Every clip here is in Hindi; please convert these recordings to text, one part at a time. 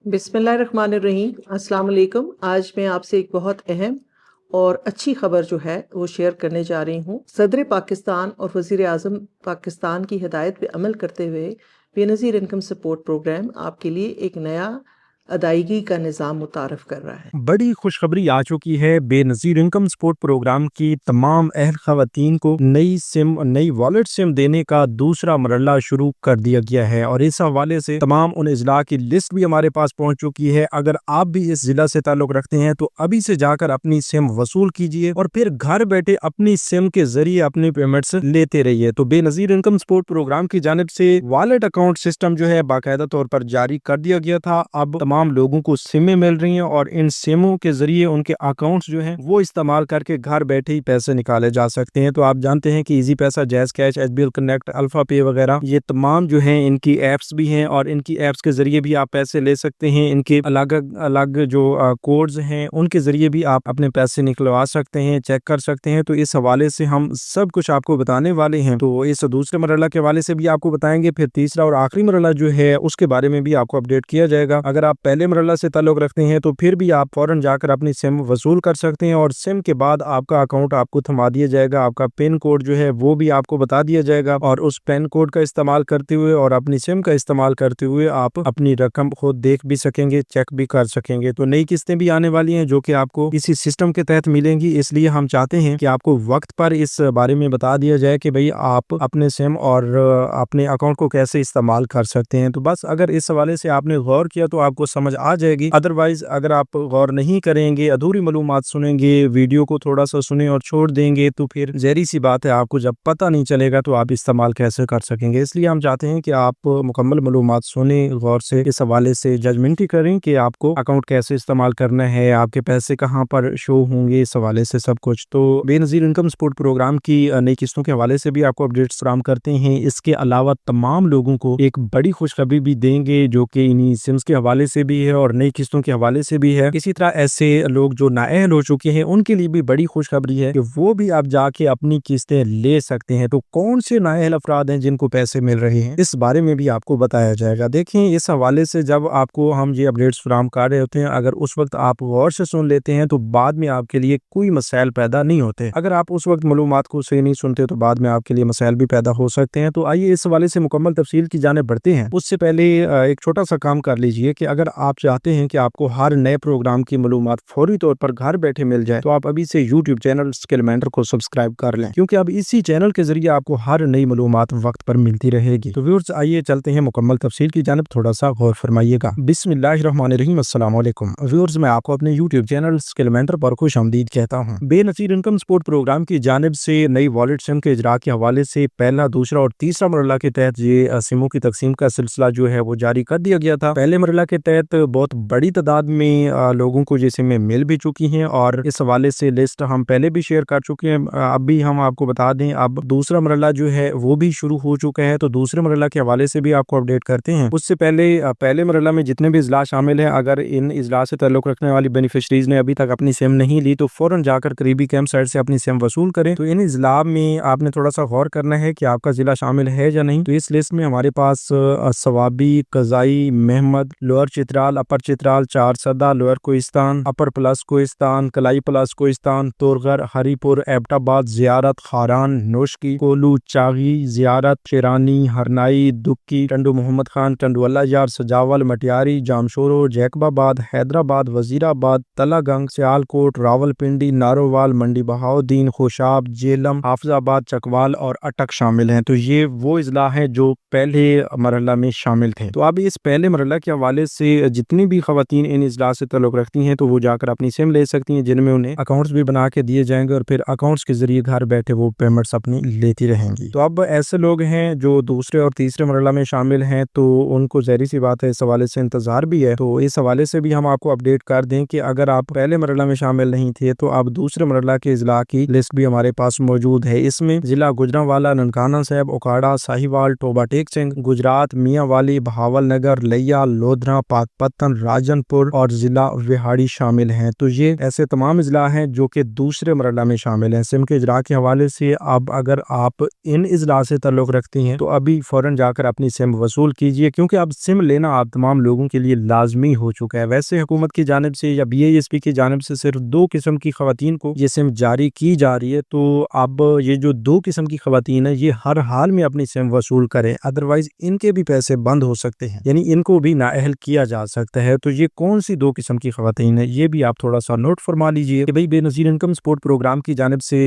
बिस्मिल्लाहिर्रहमानिर्रहीम अस्सलाम वालेकुम। आज मैं आपसे एक बहुत अहम और अच्छी खबर जो है वो शेयर करने जा रही हूँ। सदर पाकिस्तान और वज़ीर आज़म पाकिस्तान की हिदायत पे अमल करते हुए बेनज़ीर इनकम सपोर्ट प्रोग्राम आपके लिए एक नया अदायगी का निज़ाम मुतारफ़ कर रहा है। बड़ी खुशखबरी आ चुकी है। बेनज़ीर इनकम सपोर्ट प्रोग्राम की तमाम अहल ख़वातीन को नई वॉलेट सिम देने का दूसरा मरहला शुरू कर दिया गया है और इस हवाले से तमाम उन अजला की लिस्ट भी हमारे पास पहुंच चुकी है। अगर आप भी इस जिला से ताल्लुक रखते हैं तो अभी से जाकर अपनी सिम वसूल कीजिए और फिर घर बैठे अपनी सिम के जरिए अपनी पेमेंट्स लेते रहिए। तो बेनज़ीर इनकम सपोर्ट प्रोग्राम की जानिब से वॉलेट अकाउंट सिस्टम जो है बाकायदा तौर पर जारी कर दिया गया था। अब तमाम लोगों को सिमें मिल रही हैं और इन सिमों के जरिए उनके अकाउंट्स जो हैं वो इस्तेमाल करके घर बैठे ही पैसे निकाले जा सकते हैं। तो आप जानते हैं कि इजी पैसा, jazz cash, HBL connect, alpha पे वगैरह ये तमाम जो हैं इनकी एप्स भी हैं और इनकी एप्स के जरिए भी आप पैसे ले सकते हैं। इनके अलग अलग जो कोड्स हैं उनके जरिए भी आप अपने पैसे निकलवा सकते हैं, चेक कर सकते हैं। तो इस हवाले से हम सब कुछ आपको बताने वाले हैं। तो इस दूसरे मरहला के हवाले से भी आपको बताएंगे, फिर तीसरा और आखिरी मरहला जो है उसके बारे में भी आपको अपडेट किया जाएगा। अगर आप पहले मरहला से ताल्लुक रखते हैं तो फिर भी आप फौरन जाकर अपनी सिम वसूल कर सकते हैं और सिम के बाद आपका अकाउंट आपको थमा दिया जाएगा। आपका पिन कोड जो है वो भी आपको बता दिया जाएगा और उस पिन कोड का इस्तेमाल करते हुए और अपनी सिम का इस्तेमाल करते हुए आप अपनी रकम खुद देख भी सकेंगे, चेक भी कर सकेंगे। तो नई किस्तें भी आने वाली हैं जो कि आपको इसी सिस्टम के तहत मिलेंगी। इसलिए हम चाहते हैं कि आपको वक्त पर इस बारे में बता दिया जाए कि भाई आप अपने सिम और अपने अकाउंट को कैसे इस्तेमाल कर सकते हैं। तो बस अगर इस हवाले से आपने गौर किया तो आपको समझ आ जाएगी। अदरवाइज अगर आप गौर नहीं करेंगे, अधूरी मालूमात सुनेंगे, वीडियो को थोड़ा सा सुने और छोड़ देंगे तो फिर ज़हरी सी बात है, आपको जब पता नहीं चलेगा तो आप इस्तेमाल कैसे कर सकेंगे। इसलिए हम चाहते हैं कि आप मुकम्मल मालूमात सुने, गौर से इस हवाले से जजमेंट ही करें कि आपको अकाउंट कैसे इस्तेमाल करना है, आपके पैसे कहाँ पर शो होंगे, इस हवाले से सब कुछ। तो बेनज़ीर इनकम सपोर्ट प्रोग्राम की नई किस्तों के हवाले से भी आपको अपडेट्स फराहम करते हैं। इसके अलावा तमाम लोगों को एक बड़ी खुशखबरी भी देंगे जो कि इन्हीं सिम्स के हवाले से भी है और नई किस्तों के हवाले से भी है। इसी तरह ऐसे लोग जो नाअहल हो चुके हैं उनके लिए भी बड़ी खुशखबरी है कि वो भी आप जाके अपनी किस्तें ले सकते हैं। तो कौन से नाअहल अफराद हैं जिनको पैसे मिल रहे हैं, इस बारे में भी आपको बताया जाएगा। देखें, इस हवाले से जब आपको हम ये अपडेट्स फराहम कर रहे होते हैं, अगर उस वक्त आप गौर से सुन लेते हैं तो बाद में आपके लिए कोई मसाइल पैदा नहीं होते। अगर आप उस वक्त मालूमात को सही नहीं सुनते तो बाद में आपके लिए मसाइल भी पैदा हो सकते हैं। तो आइए इस हवाले से मुकम्मल तफसील की जाने बढ़ते हैं। उससे पहले एक छोटा सा काम कर लीजिए कि अगर आप चाहते हैं कि आपको हर नए प्रोग्राम की मालूमात फौरी तौर पर घर बैठे मिल जाए तो आप अभी से यूट्यूब चैनल स्किल मेंटर को सब्सक्राइब कर लें, क्योंकि अब इसी चैनल के जरिए आपको हर नई मालूमात वक्त पर मिलती रहेगी। तो व्यूअर्स, आइए चलते हैं मुकम्मल तफसील की जानिब, थोड़ा सा गौर फरमाइएगा। बिस्मिल्लाहिर्रहमानिर्रहीम, अस्सलाम वालेकुम व्यूअर्स, मैं आपको अपने यूट्यूब चैनल स्किल मेंटर पर खुशामदीद कहता हूँ। बेनज़ीर इनकम सपोर्ट प्रोग्राम की जानिब से नई वॉलेट सिम के इजरा के हवाले से पहला, दूसरा और तीसरा मरहला के तहत ये सिमों की तकसीम का सिलसिला जो है वो जारी कर दिया गया था। पहले मरहला के तहत बहुत बड़ी तादाद में लोगों को ये सिमें मिल भी चुकी हैं और इस हवाले से लिस्ट हम पहले भी शेयर कर चुके हैं। अब भी हम आपको बता दें, अब दूसरा मरहला जो है वो भी शुरू हो चुका है। तो दूसरे मरहला के हवाले से भी आपको अपडेट करते हैं। उससे पहले पहले मरहला में जितने भी इजला शामिल हैं, अगर इन इजला से ताल्लुक रखने वाली बेनिफिशरीज ने अभी तक अपनी सिम नहीं ली तो फौरन जाकर करीबी कैंप साइट से अपनी सिम वसूल करें। तो इन इजला में आपने थोड़ा सा गौर करना है कि आपका जिला शामिल है या नहीं। तो इस लिस्ट में हमारे पास सवाबी, कज़ाई, Mohmand, lower Chitral, upper Chitral, Charsadda, lower Kohistan, upper Palas Kohistan, Kolai Palas Kohistan, Torghar, Haripur, Abbottabad, Ziarat, Kharan, Noshki, कोलू, चागी, जियारत, शेरानी, हरनाई, दुक्की, टंडू मोहम्मद खान, टंडू अल्लाजार, सजावल, मटियारी, जामशोरो, जैकबाबाद, हैदराबाद, वजीराबाद, तलागंग, सियालकोट, रावलपिंडी, नारोवाल, मंडी बहाउद्दीन, खुशाब, जेलम, हाफिजाबाद, चकवाल और अटक शामिल हैं। तो ये वो इजला हैं जो पहले मरहला में शामिल थे। तो अब इस पहले मरहला के हवाले से जितनी भी खवातीन इन इजला से ताल्लुक रखती हैं तो वो जाकर अपनी सिम ले सकती हैं, जिनमें उन्हें अकाउंट्स भी बना के दिए जाएंगे और फिर अकाउंट्स के जरिए घर बैठे वो पेमेंट्स अपनी लेती रहेंगी। तो अब ऐसे लोग हैं जो दूसरे और तीसरे मरहला में शामिल हैं तो उनको ज़हरी सी बात है, इस हवाले से इंतजार भी है। तो इस हवाले से भी हम आपको अपडेट कर दें कि अगर आप पहले मरहला में शामिल नहीं थे तो अब दूसरे मरहला के इजला की लिस्ट भी हमारे पास मौजूद है। इसमें जिला गुजरांवाला, ननकाना साहब, ओकाड़ा, साहिवाल, टोबा टेक सिंह, गुजरात, मियाँ वाली, बहावल नगर, लिया, लोधरा, पाक पानीपत, राजनपुर और जिला विहाड़ी शामिल हैं। तो ये ऐसे तमाम इजला हैं जो कि दूसरे मरहला में शामिल हैं। सिम के इजरा के हवाले से अब अगर आप इन इजला से ताल्लुक रखती हैं तो अभी फौरन जाकर अपनी सिम वसूल कीजिए, क्योंकि अब सिम लेना आप तमाम लोगों के लिए लाजमी हो चुका है। वैसे हुकूमत की जानिब से या BISP की जानिब से सिर्फ 2 किस्म की खवातीन को ये सिम जारी की जा रही है। तो अब ये जो 2 किस्म की खवातीन है ये हर हाल में अपनी सिम वसूल करें, अदरवाइज इनके भी पैसे बंद हो सकते हैं, यानी इनको भी नाअहल किया जा सकता है। तो ये कौन सी 2 किस्म की खवातीन है ये भी आप थोड़ा सा नोट फरमा लीजिए कि भाई बेनज़ीर इनकम सपोर्ट प्रोग्राम की जानिब से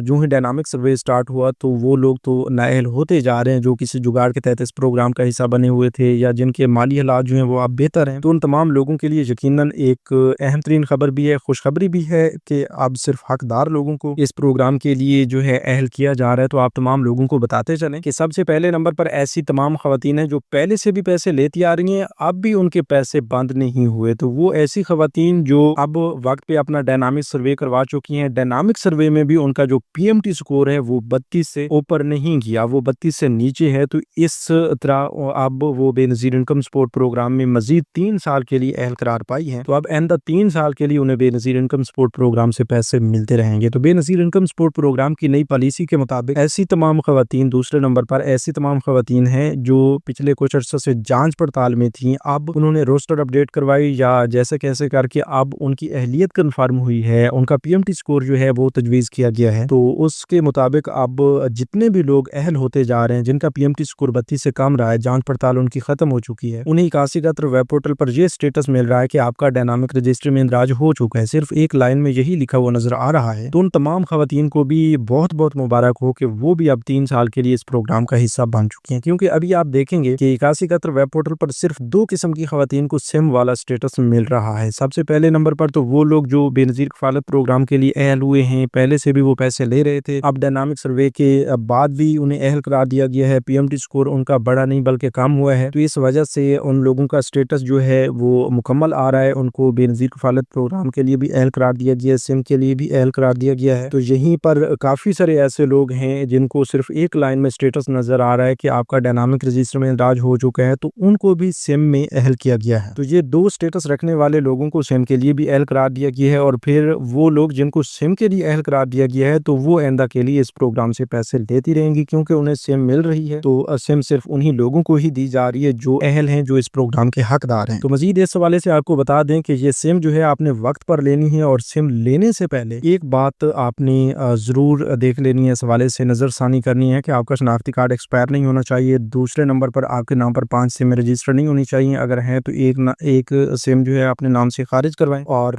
जो ही डायनामिक सर्वे स्टार्ट हुआ तो वो लोग तो नाअहल होते जा रहे हैं जो किसी जुगाड़ के तहत इस प्रोग्राम का हिस्सा बने हुए थे या जिनके माली हालात जो हैं वो अब बेहतर हैं। तो उन तमाम लोगों के लिए यकीनन एक अहम तरीन खबर भी है, खुशखबरी भी है कि अब सिर्फ हकदार लोगों को इस प्रोग्राम के लिए जो है अहल किया जा रहा है। तो आप तमाम लोगों को बताते चलें कि सबसे पहले नंबर पर ऐसी तमाम खवातीन हैं जो पहले से भी पैसे लेती आ रही हैं, अब भी उनके पैसे बंद नहीं हुए। तो वो ऐसी खवातीन जो अब वक्त पे अपना डायनामिक सर्वे करवा चुकी हैं, डायनामिक सर्वे में भी उनका जो PMT स्कोर है वो 32 से ऊपर नहीं गया, वो 32 से नीचे है। तो इस तरह अब वो बेनज़ीर इनकम सपोर्ट प्रोग्राम में मजीद 3 साल के लिए अहल करार पाई है। तो अब आइंदा 3 साल के लिए उन्हें बेनज़ीर इनकम सपोर्ट प्रोग्राम से पैसे मिलते रहेंगे। तो बेनज़ीर इनकम सपोर्ट प्रोग्राम की नई पॉलिसी के मुताबिक ऐसी तमाम खवातीन, दूसरे नंबर पर ऐसी तमाम खवातीन हैं जो पिछले कुछ अर्से से जांच पड़ताल में थी, अब उन्होंने रोस्टर अपडेट करवाई या जैसे कैसे करके अब उनकी अहलियत कन्फर्म हुई है, उनका PMT स्कोर जो है वो तजवीज़ किया गया है। तो उसके मुताबिक अब जितने भी लोग अहल होते जा रहे हैं जिनका PMT स्कोर 32 से कम रहा है, जांच पड़ताल उनकी खत्म हो चुकी है, उन्हें 81 वेब पोर्टल पर यह स्टेटस मिल रहा है कि आपका डायनामिक रजिस्ट्री में इंदराज हो चुका है। सिर्फ एक लाइन में यही लिखा हुआ नजर आ रहा है। तो उन तमाम खवातीन को भी बहुत बहुत मुबारक हो कि वो भी अब 3 साल के लिए इस प्रोग्राम का हिस्सा बन चुकी हैं, क्योंकि अभी आप देखेंगे कि 81 वेब पोर्टल पर सिर्फ 2 किस्म की खवातीन को सिम वाला स्टेटस मिल रहा है। सबसे पहले नंबर पर तो वो लोग जो बेनज़ीर कफालत प्रोग्राम के लिए अहल हुए हैं, पहले से भी वो पैसे ले रहे थे, अब डायनामिक सर्वे के बाद भी उन्हें अहल करार दिया गया है, PMT स्कोर उनका बढ़ा नहीं बल्कि कम हुआ है। तो इस वजह से उन लोगों का स्टेटस जो है वो मुकम्मल आ रहा है, उनको बेनज़ीर कफालत प्रोग्राम के लिए भी अहल करार दिया गया है, सिम के लिए भी अहल करार दिया गया है। तो यहीं पर काफ़ी सारे ऐसे लोग हैं जिनको सिर्फ एक लाइन में स्टेटस नजर आ रहा है कि आपका डायनामिक रजिस्टर में इंदराज हो चुका है, तो उनको भी सिम में अहल किया गया है। तो ये 2 स्टेटस रखने वाले लोगों को सिम के लिए भी अहल करार दिया गया है, और फिर वो लोग जिनको सिम के लिए अहल करार दिया गया है तो वो आइंदा के लिए इस प्रोग्राम से पैसे लेती रहेंगी, क्योंकि उन्हें सिम मिल रही है। तो सिम सिर्फ उन्हीं लोगों को ही दी जा रही है जो अहल हैं, जो इस प्रोग्राम के हकदार हैं। तो मजीद इस हवाले से आपको बता दें कि ये सिम जो है आपने वक्त पर लेनी है, और सिम लेने से पहले एक बात आपने जरूर देख लेनी है, इस हवाले से नजरसानी करनी है कि आपका शनाख्ती कार्ड एक्सपायर नहीं होना चाहिए। दूसरे नंबर पर आपके नाम पर 5 सिम रजिस्टर नहीं होनी चाहिए, अगर है तो एक सिम जो है अपने नाम से खारिज करवाएं। और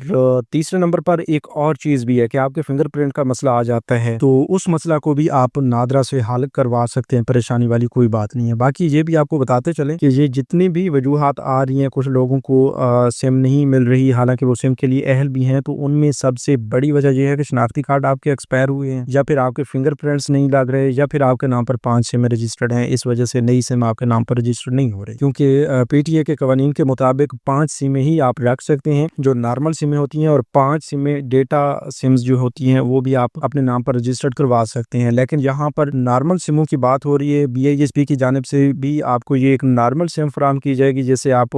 तीसरे नंबर पर एक और चीज भी है कि आपके फिंगरप्रिंट का मसला आ जाता है, तो उस मसला को भी आप नादरा से हल करवा सकते हैं, परेशानी वाली कोई बात नहीं है। बाकी ये भी आपको बताते चलें कि ये जितनी भी वजूहात आ रही हैं, कुछ लोगों को सिम नहीं मिल रही हालांकि वो सिम के लिए अहल भी हैं, तो उनमें सबसे बड़ी वजह यह है कि शनाख्ती कार्ड आपके एक्सपायर हुए हैं, या फिर आपके फिंगरप्रिंट्स नहीं लग रहे, या फिर आपके नाम पर 5 सिम रजिस्टर्ड हैं, इस वजह से नई सिम आपके नाम पर रजिस्टर्ड नहीं हो रही। क्योंकि PTA के कवानीन के मुताबिक 5 सिमें ही आप रख सकते हैं जो नॉर्मल सिमें होती हैं, और 5 सिमें डेटा सिम्स जो होती हैं वो भी आप अपने नाम पर रजिस्टर्ड करवा सकते हैं। लेकिन यहाँ पर नॉर्मल सिमों की बात हो रही है, BISP की जानिब से भी आपको ये एक नॉर्मल सिम फराम की जाएगी, जिससे आप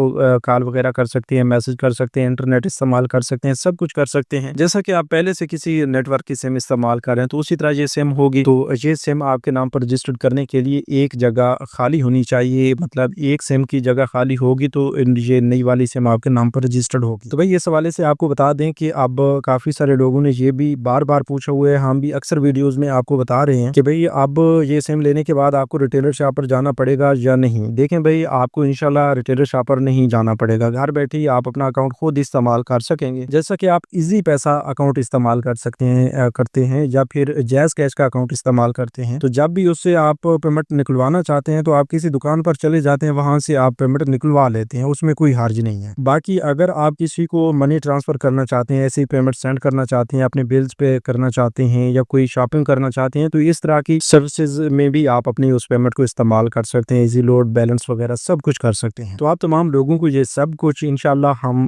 कॉल वगैरह कर सकते हैं, मैसेज कर सकते हैं, इंटरनेट इस्तेमाल कर सकते हैं, सब कुछ कर सकते हैं जैसा कि आप पहले से किसी नेटवर्क की सिम इस्तेमाल कर रहे हैं। तो उसी तरह ये सिम होगी। तो ये सिम आपके नाम पर रजिस्टर्ड करने के लिए एक जगह खाली होनी चाहिए, मतलब एक सिम की जगह खाली होगी तो ये नई वाली सिम आपके नाम पर रजिस्टर्ड होगी। तो भाई इस हवाले से आपको बता दें कि अब काफी सारे लोगों ने ये भी बार बार पूछा हुआ है, हम भी अक्सर वीडियोस में आपको बता रहे हैं कि भाई अब ये सिम लेने के बाद आपको रिटेलर शॉप पर जाना पड़ेगा या नहीं। देखें भाई, आपको इंशाल्लाह रिटेलर शॉप पर नहीं जाना पड़ेगा, घर बैठे ही आप अपना अकाउंट खुद इस्तेमाल कर सकेंगे। जैसा कि आप इजी पैसा अकाउंट इस्तेमाल कर सकते हैं करते हैं या फिर जैज़ कैश का अकाउंट इस्तेमाल करते हैं, तो जब भी उससे आप पेमेंट निकलवाना चाहते हैं तो आप किसी दुकान पर चले जाते हैं, वहां से आप पेमेंट निकलवा लेते हैं, उसमें कोई हर्ज नहीं है। बाकी अगर आप किसी को मनी ट्रांसफर करना चाहते हैं, ऐसी पेमेंट सेंड करना चाहते हैं, अपने बिल्स पे करना चाहते हैं या कोई शॉपिंग करना चाहते हैं, तो इस तरह की सर्विसेज में भी आप अपनी उस पेमेंट को इस्तेमाल कर सकते हैं, इजी लोड बैलेंस वगैरह सब कुछ कर सकते हैं। तो आप तमाम लोगों को ये सब कुछ इंशाल्लाह हम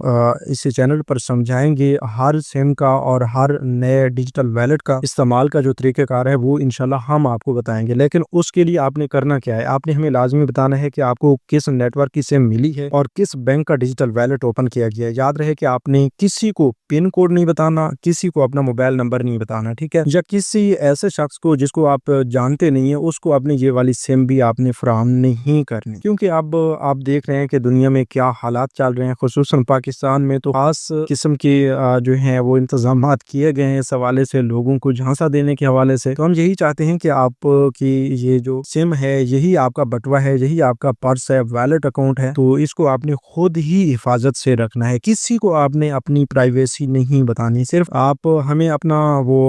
इस चैनल पर समझाएंगे। हर सिम का और हर नए डिजिटल वैलेट का इस्तेमाल का जो तरीक़ेकार है वो इंशाल्लाह हम आपको बताएंगे। लेकिन उसके लिए आपने करना क्या है, आपने हमें लाजमी बताना है कि आपको किस नेटवर्क की सिम मिली है और किस बैंक का डिजिटल वैलेट ओपन किया गया है। याद रहे कि आपने किसी को पिन कोड नहीं बताना, किसी को अपना मोबाइल नंबर नहीं बताना, ठीक है, या किसी ऐसे शख्स को जिसको आप जानते नहीं है उसको अपनी ये वाली सिम भी आपने फराहम नहीं करनी, क्योंकि अब आप देख रहे हैं कि दुनिया में क्या हालात चल रहे हैं। खुसूसन पाकिस्तान में तो खास किस्म के जो है वो इंतजाम किए गए हैं इस हवाले से, लोगों को झांसा देने के हवाले से। तो हम यही चाहते हैं कि आप की ये जो सिम है यही आपका बटुआ है, यही आपका पर्स है, वैलेट अकाउंट है, तो इसको आपने खुद ही हिफाजत से रखना है। किसी को आपने अपनी प्राइवेसी नहीं बतानी। सिर्फ आप हमें अपना वो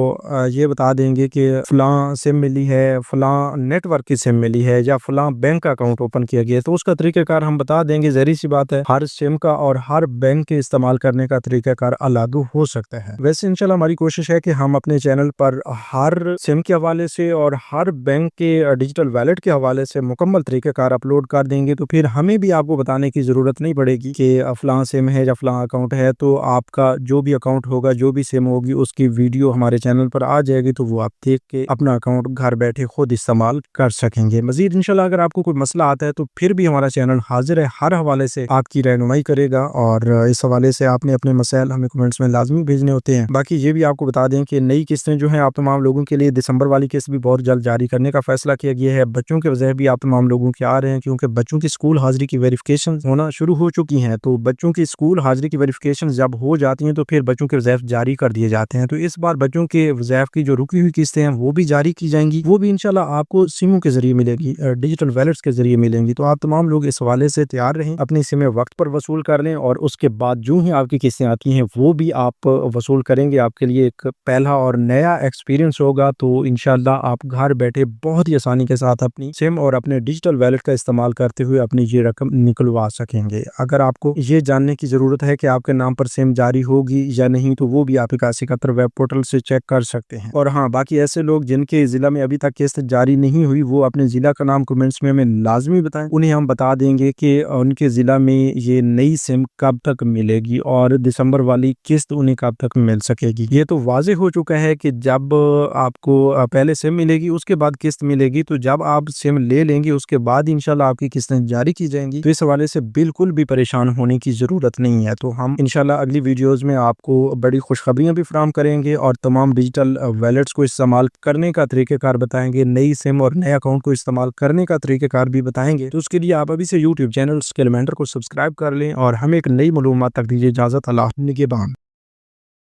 ये बता देंगे कि फलां सिम मिली है, फलां नेटवर्क की सिम मिली है, या फलां बैंक का अकाउंट ओपन किया गया है, तो उसका तरीकाकार हम बता देंगे। जहरी सी बात है, हर सिम का और हर बैंक के इस्तेमाल करने का तरीकाकार अलग हो सकता है। वैसे इंशाल्लाह हमारी कोशिश है कि हम अपने चैनल पर हर सिम के हवाले से और हर बैंक के डिजिटल वैलेट के हवाले से मुकम्मल तरीकाकार अपलोड कर देंगे, तो फिर हमें भी आपको बताने की जरूरत नहीं पड़ेगी कि फलां सिम है या फलां अकाउंट है। तो आपका जो भी अकाउंट होगा, जो भी सिम होगी, उसकी वीडियो हमारे चैनल पर आ जाएगी, तो वो आप देख के अपना अकाउंट घर बैठे खुद इस्तेमाल कर सकेंगे। मजीद इंशाल्लाह अगर आपको कोई मसला आता है तो फिर भी हमारा चैनल हाजिर है, हर हवाले से आपकी रहनुमाई करेगा, और इस हवाले से आपने अपने मसाइल हमें कमेंट्स में लाजमी भेजने होते हैं। बाकी ये भी आपको बता दें कि नई किस्तें जो हैं आप तमाम लोगों के लिए दिसंबर वाली किस्त भी बहुत जल्द जारी करने का फैसला किया गया है। बच्चों के वजह भी आप तमाम लोगों के आ रहे हैं, क्योंकि बच्चों की स्कूल हाजिरी की वेरिफिकेशन होना शुरू हो चुकी हैं। तो बच्चों की स्कूल हाजिरी की वेरिफिकेशन जब हो जाती हैं तो फिर बच्चों के वज़ैफ़ जारी कर दिए जाते हैं। तो इस बार बच्चों के वज़ैफ़ की जो रुकी हुई किस्तें हैं वो भी जारी की जाएंगी, वो भी इंशाल्लाह आपको सिमों के जरिए मिलेगी, डिजिटल वैलेट्स के जरिए मिलेंगी। तो आप तमाम लोग इस हवाले से तैयार रहें, अपनी सिमें वक्त पर वसूल कर लें, और उसके बाद जो ही आपकी किस्तें आती हैं वो भी आप वसूल करेंगे। आपके लिए एक पहला और नया एक्सपीरियंस होगा। तो इंशाल्लाह आप घर बैठे बहुत ही आसानी के साथ अपनी सिम और अपने डिजिटल वैलेट का इस्तेमाल करते हुए अपनी ये रकम निकलवा सकेंगे। अगर आपको ये जानने की ज़रूरत है कि आपके नाम पर सिम जारी होगी या नहीं, तो वो भी आप 8171 वेब पोर्टल से चेक कर सकते हैं। और हाँ, बाकी ऐसे लोग जिनके ज़िला में अभी तक किस्त जारी नहीं हुई, वो अपने ज़िला का नाम कमेंट्स में हमें लाजमी बताएं। उन्हें हम बता देंगे कि उनके ज़िला में ये नई सिम कब तक मिलेगी और दिसंबर वाली किस्त उन्हें कब तक मिल सकेगी। ये तो वाज़ेह हो चुका है कि जब आपको पहले सिम मिलेगी उसके बाद किस्त मिलेगी, तो जब आप सिम ले लेंगे उसके बाद इंशाल्लाह आपकी किस्तें जारी की जाएंगी। तो इस हवाले से बिल्कुल भी परेशान होने की ज़रूरत नहीं है। तो हम इंशाल्लाह अगली वीडियोज़ में आपको बड़ी खुशखबरियाँ भी फराहम करेंगे और तमाम डिजिटल वैलेट्स को इस्तेमाल करने का तरीक़ेकार बताएंगे, नई सिम और नए अकाउंट को इस्तेमाल करने का तरीक़ेकार भी बताएंगे। तो उसके लिए आप अभी से यूट्यूब चैनल स्किलमेंटर को सब्सक्राइब कर लें और हमें एक नई मालूमात तक दीजिए इजाज़त। अल्लाह निगहबान।